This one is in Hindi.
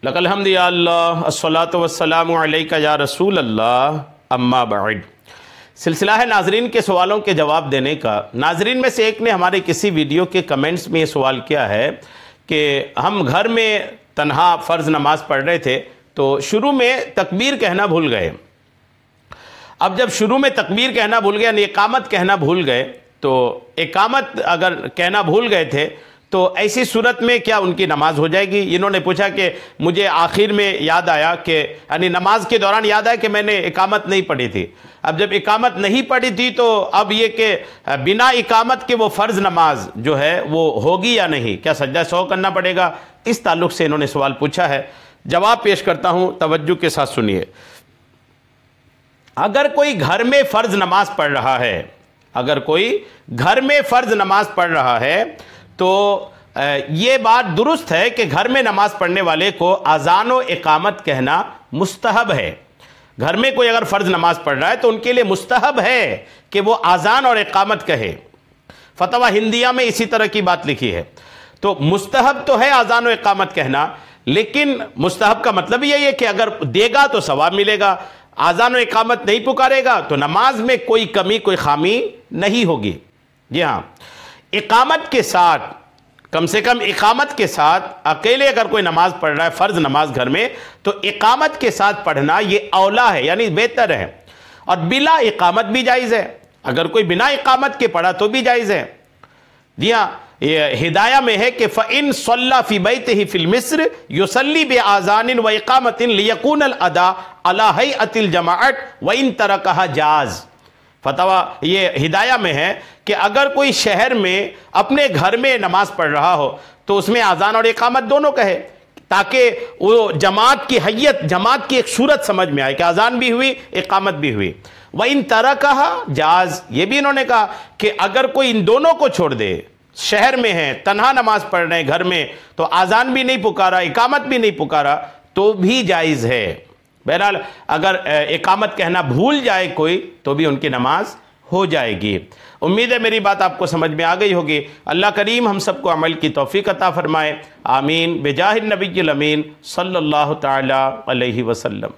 लकल हम्द या अल्लाह अस्सलातु वस्सलामु अलैका या रसूल अल्लाह अम्मा बाद। सिलसिला है नाजरीन के सवालों के जवाब देने का। नाजरीन में से एक ने हमारे किसी वीडियो के कमेंट्स में ये सवाल किया है कि हम घर में तन्हा फ़र्ज़ नमाज पढ़ रहे थे तो शुरू में तकबीर कहना भूल गए। अब जब शुरू में तकबीर कहना भूल गए यानी इकामत कहना भूल गए, तो इकामत अगर कहना भूल गए थे तो ऐसी सूरत में क्या उनकी नमाज हो जाएगी? इन्होंने पूछा कि मुझे आखिर में याद आया कि यानी नमाज के दौरान याद आया कि मैंने इकामत नहीं पढ़ी थी। अब जब इकामत नहीं पढ़ी थी तो अब ये कि बिना इकामत के वो फ़र्ज़ नमाज जो है वो होगी या नहीं, क्या सजदा सौ करना पड़ेगा? इस ताल्लुक़ से इन्होंने सवाल पूछा है। जवाब पेश करता हूँ, तवज्जो के साथ सुनिए। अगर कोई घर में फ़र्ज़ नमाज पढ़ रहा है, अगर कोई घर में फ़र्ज़ नमाज पढ़ रहा है तो ये बात दुरुस्त है कि घर में नमाज पढ़ने वाले को अज़ान व इकामत कहना मुस्तहब है। घर में कोई अगर फ़र्ज़ नमाज पढ़ रहा है तो उनके लिए मुस्तहब है कि वो अज़ान और इकामत कहे। फतवा हिंदिया में इसी तरह की बात लिखी है। तो मुस्तहब तो है अज़ान व इकामत कहना, लेकिन मुस्तहब का मतलब यही है कि अगर देगा तो सवाब मिलेगा, अज़ान व इकामत नहीं पुकारेगा तो नमाज में कोई कमी कोई खामी नहीं होगी। जी हाँ, इकामत के साथ, कम से कम इकामत के साथ अकेले अगर कोई नमाज पढ़ रहा है फ़र्ज़ नमाज घर में, तो इकामत के साथ पढ़ना ये औला है यानी बेहतर है। और बिला इकामत भी जायज़ है, अगर कोई बिना इकामत के पढ़ा तो भी जायज़ है। जी हाँ, ये हिदाया में है कि फ़इन सल्ला फ़ी बैतिही फ़िल मिस्र युसल्ली बिआज़ानिन व इकामतिन लियकूनल अदा अला हैअतिल जमाअत व इन तरकहा जाज़। फतवा ये हिदाया में है कि अगर कोई शहर में अपने घर में नमाज पढ़ रहा हो तो उसमें अज़ान और इकामत दोनों कहे, ताकि वो जमात की हैयत, जमात की एक सूरत समझ में आए कि अज़ान भी हुई इकामत भी हुई। वह इन तरह कहा जाज, ये भी इन्होंने कहा कि अगर कोई इन दोनों को छोड़ दे, शहर में है तन्हा नमाज पढ़ रहे हैं घर में, तो अज़ान भी नहीं पुकारा इकामत भी नहीं पुकारा तो भी जायज़ है। बहरहाल अगर इकामत कहना भूल जाए कोई तो भी उनकी नमाज हो जाएगी। उम्मीद है मेरी बात आपको समझ में आ गई होगी। अल्लाह करीम हम सबको अमल की तौफीक अता फरमाए। आमीन। बिजाहिन नबील अमीन सल्लल्लाहु ताला अलैहि वसल्लम।